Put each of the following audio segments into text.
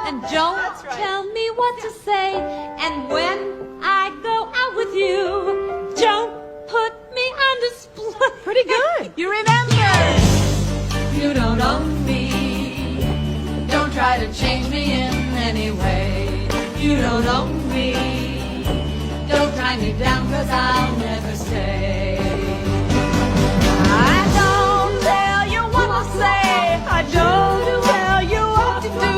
And don't tell me what to say. And when I go out with you, don't put me on display. Pretty good. You remember, you don't own me. Don't try to change me in any way. You don't own me. Don't tie me down, 'cause I'll never stay. I don't tell you what to say. I don't tell you what to do.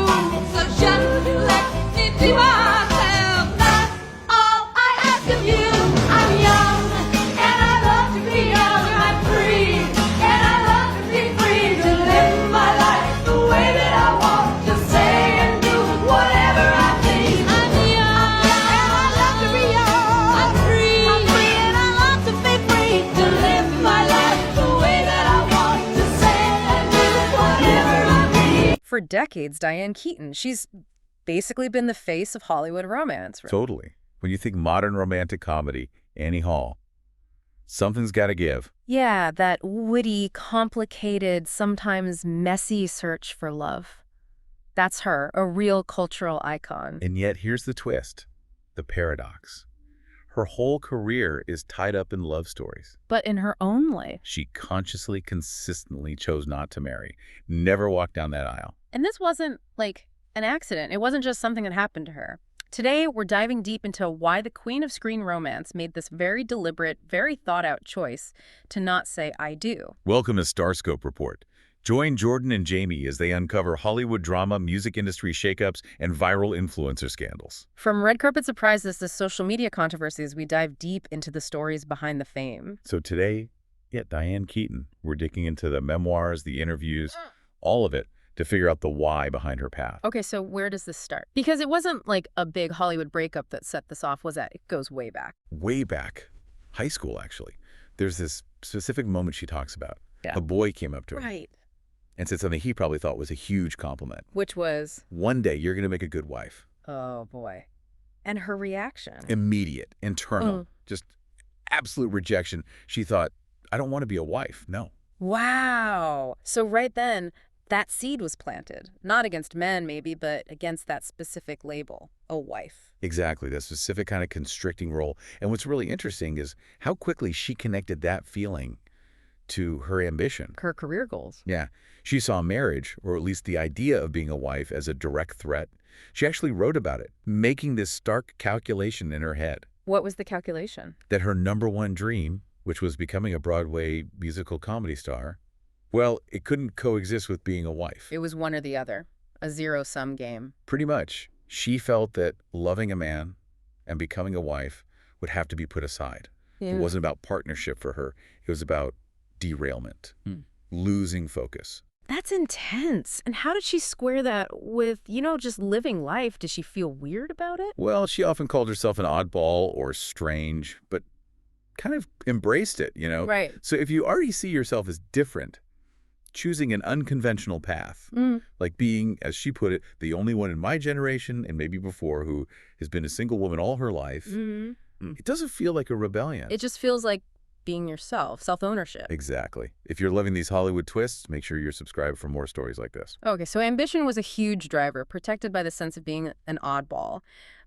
So just let me be myself. That's all I ask of you. I'm young, and I love to be young. I'm free, and I love to be free. To live my life the way that I want. To say and do whatever I please. I'm young, and I love to be young. I'm free, and I love to be free. To live my life the way that I want. To say and do whatever I please. For decades, Diane Keaton, she's basically been the face of Hollywood romance. Right? Totally. When you think modern romantic comedy, Annie Hall, something's got to give. Yeah, that witty, complicated, sometimes messy search for love. That's her, a real cultural icon. And yet, here's the twist, the paradox. Her whole career is tied up in love stories. But in her own life. She consciously, consistently chose not to marry, never walked down that aisle. And this wasn't like an accident. It wasn't just something that happened to her. Today, we're diving deep into why the queen of screen romance made this very deliberate, very thought-out choice to not say I do. Welcome to Starscope Report. Join Jordan and Jamie as they uncover Hollywood drama, music industry shakeups, and viral influencer scandals. From red carpet surprises to social media controversies, we dive deep into the stories behind the fame. So today, Diane Keaton, we're digging into the memoirs, the interviews, all of it, to figure out the why behind her path. Okay, so where does this start? Because it wasn't like a big Hollywood breakup that set this off, was it? It goes way back. Way back. High school, actually. There's this specific moment she talks about. Yeah. A boy came up to her Right. and said something he probably thought was a huge compliment. Which was, One day, you're going to make a good wife. oh boy. And her reaction. Immediate, internal, just absolute rejection. She thought, I don't want to be a wife. No. Wow. So right then, that seed was planted. Not against men, maybe, but against that specific label, a wife. Exactly, that specific kind of constricting role. And what's really interesting is how quickly she connected that feeling to her ambition. Her career goals. Yeah, she saw marriage, or at least the idea of being a wife, as a direct threat. She actually wrote about it, making this stark calculation in her head. What was the calculation? That her #1 dream, which was becoming a Broadway musical comedy star, well, it couldn't coexist with being a wife. It was one or the other. A zero-sum game. Pretty much. She felt that loving a man and becoming a wife would have to be put aside. Yeah. It wasn't about partnership for her. It was about derailment, losing focus. That's intense. And how did she square that with, just living life? Did she feel weird about it? Well, she often called herself an oddball or strange, but kind of embraced it, Right. So if you already see yourself as different, choosing an unconventional path, like being, as she put it, the only one in my generation and maybe before who has been a single woman all her life, it doesn't feel like a rebellion. It just feels like being yourself, self-ownership. Exactly. If you're loving these Hollywood twists, make sure you're subscribed for more stories like this. Okay, so ambition was a huge driver, protected by the sense of being an oddball.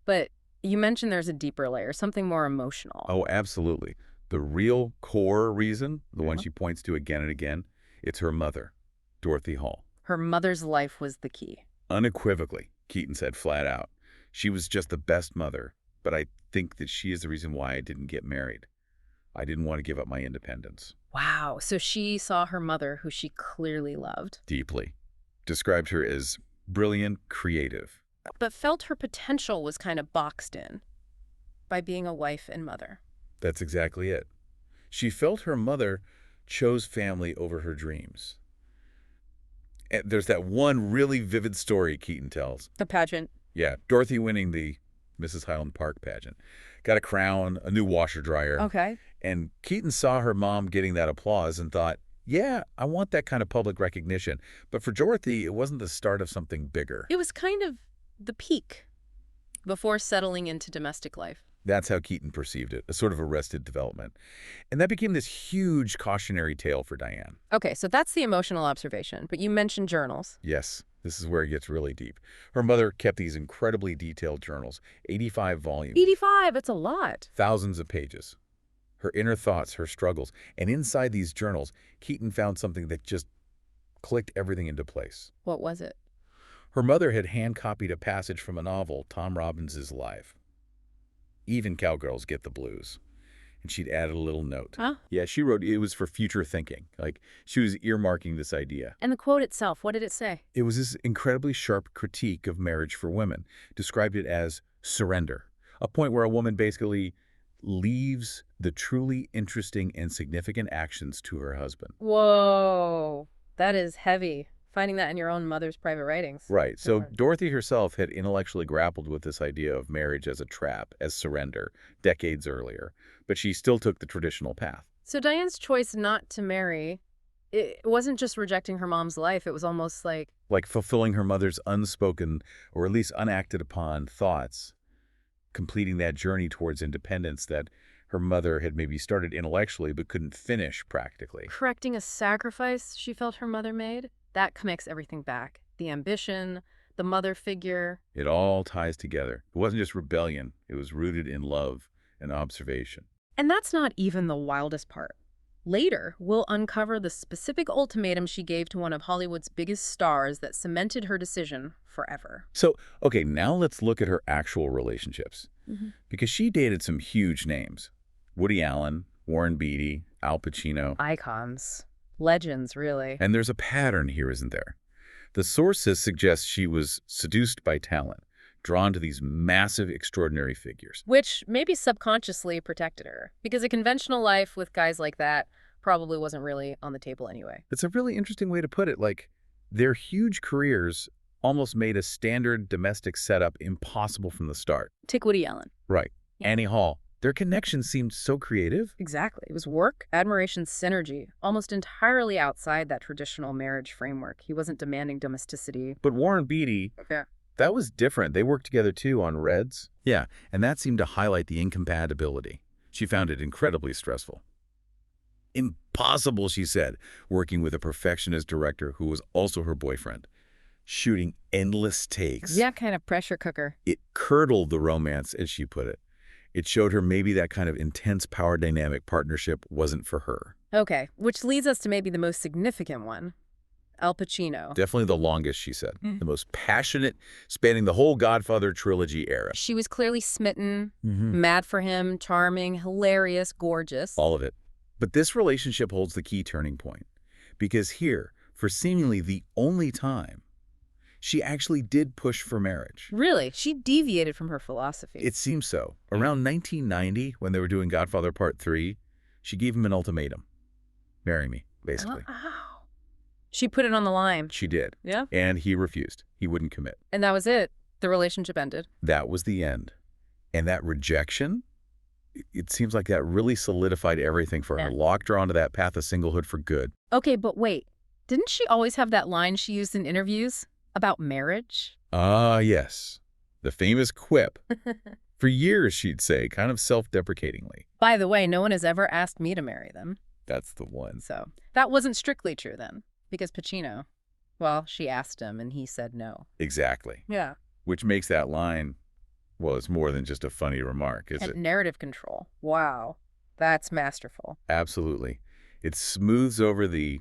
But you mentioned there's a deeper layer, something more emotional. Oh, absolutely. The real core reason, the one she points to again and again, it's her mother, Dorothy Hall. Her mother's life was the key. Unequivocally, Keaton said flat out. She was just the best mother, but I think that she is the reason why I didn't get married. I didn't want to give up my independence. Wow, so she saw her mother, who she clearly loved. Deeply. Described her as brilliant, creative. But felt her potential was kind of boxed in by being a wife and mother. That's exactly it. She felt her mother chose family over her dreams. And there's that one really vivid story Keaton tells. The pageant. Yeah, Dorothy winning the Mrs. Highland Park pageant. Got a crown, a new washer dryer. Okay. And Keaton saw her mom getting that applause and thought, yeah, I want that kind of public recognition. But for Dorothy, it wasn't the start of something bigger. It was kind of the peak before settling into domestic life. That's how Keaton perceived it, a sort of arrested development. And that became this huge cautionary tale for Diane. Okay, so that's the emotional observation, but you mentioned journals. Yes. This is where it gets really deep. Her mother kept these incredibly detailed journals, 85 volumes, 85, it's a lot. thousands of pages. Her inner thoughts, her struggles. And inside these journals, Keaton found something that just clicked everything into place. What was it? Her mother had hand-copied a passage from a novel, Tom Robbins's Life. Even cowgirls get the blues. And she'd added a little note. Huh? Yeah, she wrote it was for future thinking. Like, she was earmarking this idea. And the quote itself, what did it say? It was this incredibly sharp critique of marriage for women. Described it as surrender. A point where a woman basically leaves the truly interesting and significant actions to her husband. Whoa, that is heavy. Finding that in your own mother's private writings. Right. So Sure. Dorothy herself had intellectually grappled with this idea of marriage as a trap, as surrender, decades earlier. But she still took the traditional path. So Diane's choice not to marry, it wasn't just rejecting her mom's life. It was almost like, Like fulfilling her mother's unspoken, or at least unacted upon, thoughts, completing that journey towards independence that her mother had maybe started intellectually but couldn't finish practically. correcting a sacrifice she felt her mother made. That connects everything back. The ambition, the mother figure. It all ties together. It wasn't just rebellion. It was rooted in love and observation. And that's not even the wildest part. Later, we'll uncover the specific ultimatum she gave to one of Hollywood's biggest stars that cemented her decision forever. So, okay, now let's look at her actual relationships. Because she dated some huge names. Woody Allen, Warren Beatty, Al Pacino. Icons. Legends, really. And there's a pattern here, isn't there? The sources suggest she was seduced by talent, drawn to these massive, extraordinary figures. Which maybe subconsciously protected her, because a conventional life with guys like that probably wasn't really on the table anyway. It's a really interesting way to put it. Like, their huge careers almost made a standard domestic setup impossible from the start. Take Woody Allen. Right. Yeah. Annie Hall. Their connection seemed so creative. Exactly. It was work, admiration, synergy, almost entirely outside that traditional marriage framework. He wasn't demanding domesticity. But Warren Beatty, Yeah. that was different. They worked together, too, on Reds. Yeah, and that seemed to highlight the incompatibility. She found it incredibly stressful. Impossible, she said, working with a perfectionist director who was also her boyfriend. Shooting endless takes. Yeah, kind of pressure cooker. It curdled the romance, as she put it. It showed her maybe that kind of intense power dynamic partnership wasn't for her. Okay, which leads us to maybe the most significant one. Al Pacino. Definitely the longest, she said. The most passionate, spanning the whole Godfather trilogy era. She was clearly smitten, mad for him, charming, hilarious, gorgeous. All of it. But this relationship holds the key turning point. Because here, for seemingly the only time, she actually did push for marriage. Really? She deviated from her philosophy. It seems so. Around 1990, when they were doing Godfather Part 3, she gave him an ultimatum. Marry me, basically. Wow. She put it on the line. She did. Yeah. And he refused. He wouldn't commit. And that was it. The relationship ended. That was the end. And that rejection, it seems like that really solidified everything for her, Yeah. locked her onto that path of singlehood for good. Okay, but wait. Didn't she always have that line she used in interviews about marriage? Ah, yes. The famous quip. For years, she'd say, kind of self-deprecatingly. By the way, no one has ever asked me to marry them. That's the one. So that wasn't strictly true then, because Pacino, well, she asked him and he said no. Exactly. Yeah. Which makes that line, well, it's more than just a funny remark, is And it? narrative control. Wow. That's masterful. Absolutely. It smooths over the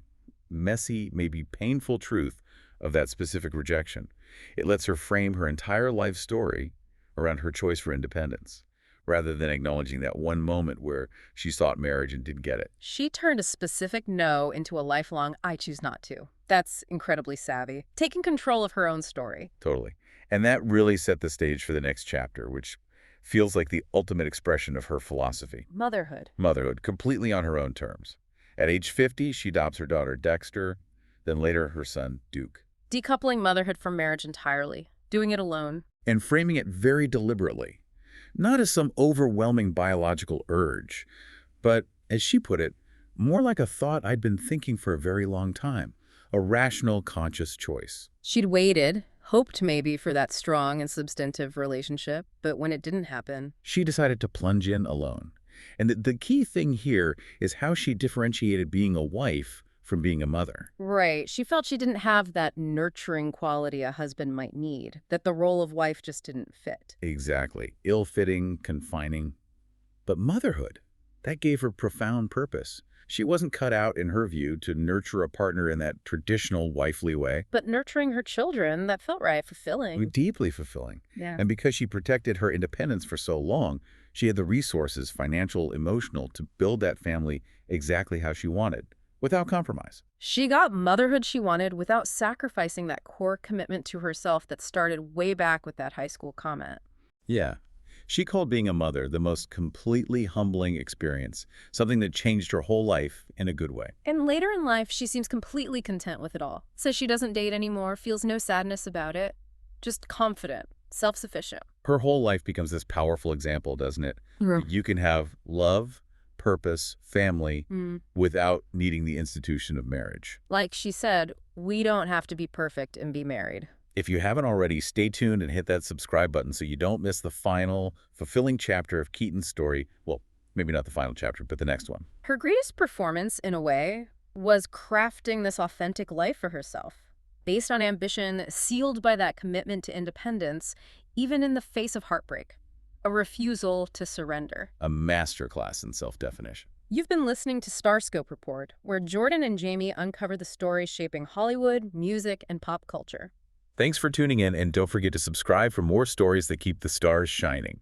messy, maybe painful truth of that specific rejection. It lets her frame her entire life story around her choice for independence, rather than acknowledging that one moment where she sought marriage and didn't get it. She turned a specific no into a lifelong I choose not to. That's incredibly savvy. Taking control of her own story. Totally. And that really set the stage for the next chapter, which feels like the ultimate expression of her philosophy. Motherhood. Motherhood, completely on her own terms. At age 50, she adopts her daughter Dexter, then later her son Duke. Decoupling motherhood from marriage entirely. Doing it alone. And framing it very deliberately. Not as some overwhelming biological urge, but, as she put it, more like a thought I'd been thinking for a very long time. A rational, conscious choice. She'd waited, hoped maybe for that strong and substantive relationship, but when it didn't happen, She decided to plunge in alone. And the key thing here is how she differentiated being a wife from being a mother. Right. She felt she didn't have that nurturing quality a husband might need, that the role of wife just didn't fit. Exactly. Ill-fitting, confining. But motherhood, that gave her profound purpose. She wasn't cut out, in her view, to nurture a partner in that traditional wifely way. But nurturing her children, that felt right, fulfilling. Deeply fulfilling. Yeah. And because she protected her independence for so long, she had the resources, financial, emotional, to build that family exactly how she wanted, without compromise. She got motherhood she wanted without sacrificing that core commitment to herself that started way back with that high school comment. Yeah. She called being a mother the most completely humbling experience, something that changed her whole life in a good way. And later in life, she seems completely content with it all. Says she doesn't date anymore, feels no sadness about it. Just confident, self-sufficient. Her whole life becomes this powerful example, doesn't it? That you can have love, purpose, family, without needing the institution of marriage. Like she said, we don't have to be perfect and be married. If you haven't already, stay tuned and hit that subscribe button so you don't miss the final, fulfilling chapter of Keaton's story. Well, maybe not the final chapter, but the next one. Her greatest performance, in a way, was crafting this authentic life for herself, based on ambition, sealed by that commitment to independence, even in the face of heartbreak. A refusal to surrender. A masterclass in self-definition. You've been listening to Starscope Report, where Jordan and Jamie uncover the stories shaping Hollywood, music, and pop culture. Thanks for tuning in, and don't forget to subscribe for more stories that keep the stars shining.